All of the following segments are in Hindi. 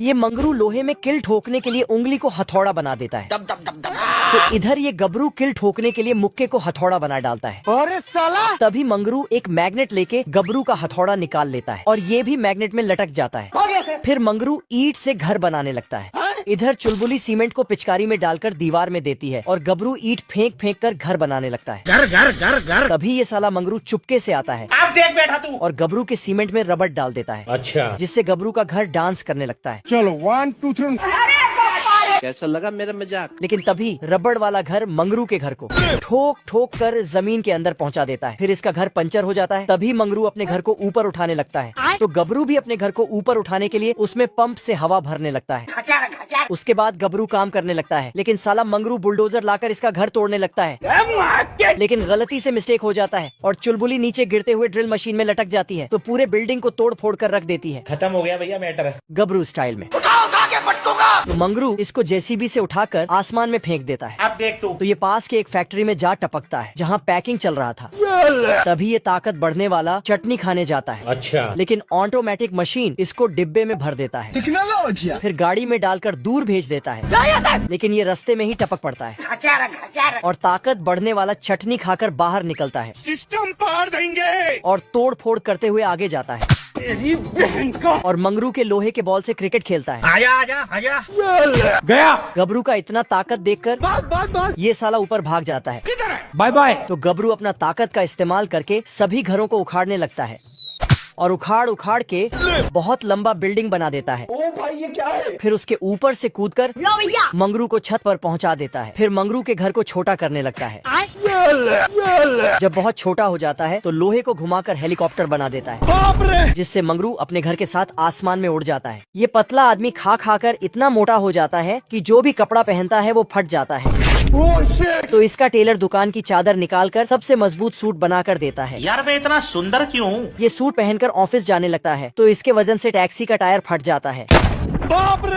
ये मंगरू लोहे में किल ठोकने के लिए उंगली को हथौड़ा बना देता है। तो इधर ये गबरू किल ठोकने के लिए मुक्के को हथौड़ा बना डालता है। अरे साला! तभी मंगरू एक मैग्नेट लेके गबरू का हथौड़ा निकाल लेता है और ये भी मैग्नेट में लटक जाता है। फिर मंगरू ईंट से घर बनाने लगता है। इधर चुलबुली सीमेंट को पिचकारी में डालकर दीवार में देती है और गबरू ईंट फेंक फेंक कर घर बनाने लगता है। घर। तभी ये साला मंगरू चुपके से आता है। आप देख बैठा तू। और गबरू के सीमेंट में रबड़ डाल देता है। अच्छा, जिससे गबरू का घर डांस करने लगता है। चलो 1 2 3। कैसा लगा मेरा मजाक? लेकिन तभी रबड़ वाला घर मंगरू के घर को ठोक ठोक कर जमीन के अंदर पहुंचा देता है। फिर इसका घर पंचर हो जाता है। तभी मंगरू अपने घर को ऊपर उठाने लगता है। तो गबरू भी अपने घर को ऊपर उठाने के लिए उसमें पंप से हवा भरने लगता है। उसके बाद गबरू काम करने लगता है। लेकिन साला मंगरू बुलडोजर लाकर इसका घर तोड़ने लगता है। लेकिन गलती से मिस्टेक हो जाता है और चुलबुली नीचे गिरते हुए ड्रिल मशीन में लटक जाती है। तो पूरे बिल्डिंग को तोड़ फोड़ कर रख देती है। खत्म हो गया भैया मैटर। गबरू स्टाइल में। तो मंगरू इसको जेसीबी से उठाकर आसमान में फेंक देता है। अब देख तू। तो ये पास के एक फैक्ट्री में जा टपकता है जहाँ पैकिंग चल रहा था। तभी ये ताकत बढ़ने वाला चटनी खाने जाता है। अच्छा, लेकिन ऑटोमेटिक मशीन इसको डिब्बे में भर देता है। फिर गाड़ी में डालकर दूर भेज देता है। लेकिन ये रास्ते में ही टपक पड़ता है और ताकत बढ़ने वाला चटनी खाकर बाहर निकलता है। सिस्टम पार देंगे। और तोड़ फोड़ करते हुए आगे जाता है। और मंगरू के लोहे के बॉल से क्रिकेट खेलता है। आजा आजा आजा। गया। गबरू का इतना ताकत देखकर ये साला ऊपर भाग जाता है। Bye bye. तो गबरू अपना ताकत का इस्तेमाल करके सभी घरों को उखाड़ने लगता है और उखाड़ उखाड़ के बहुत लंबा बिल्डिंग बना देता है। ओ भाई ये क्या है? फिर उसके ऊपर से कूदकर मंगरू को छत पर पहुंचा देता है। फिर मंगरू के घर को छोटा करने लगता है। जब बहुत छोटा हो जाता है तो लोहे को घुमाकर हेलीकॉप्टर बना देता है, जिससे मंगरू अपने घर के साथ आसमान में उड़ जाता है। ये पतला आदमी खा खा कर इतना मोटा हो जाता है कि जो भी कपड़ा पहनता है वो फट जाता है। तो इसका टेलर दुकान की चादर निकालकर सबसे मजबूत सूट बनाकर देता है। यार मैं इतना सुंदर क्यों हूँ? ये सूट पहनकर ऑफिस जाने लगता है। तो इसके वजन से टैक्सी का टायर फट जाता है।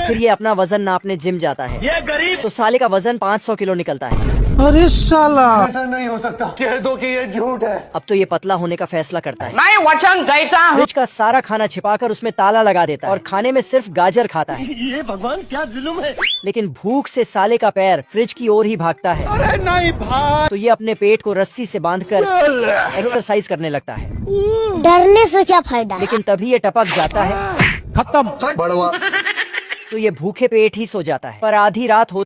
फिर ये अपना वजन नापने जिम जाता है। ये गरीब। तो साले का वजन 500 किलो निकलता है। अरे साला, ऐसा नहीं हो सकता। कह दो कि ये झूठ है। अब तो ये पतला होने का फैसला करता है। मैं वचन देता हूँ। फ्रिज का सारा खाना छिपाकर उसमें ताला लगा देता है और खाने में सिर्फ गाजर खाता है। ये भगवान क्या जुल्म है। लेकिन भूख से साले का पैर फ्रिज की ओर ही भागता है। अरे नहीं भाई। तो ये अपने पेट को रस्सी से बांधकर एक्सरसाइज करने लगता है। डरने से क्या फायदा? लेकिन तभी ये टपक जाता है। खत्म। तो ये भूखे पेट ही सो जाता है। पर आधी रात हो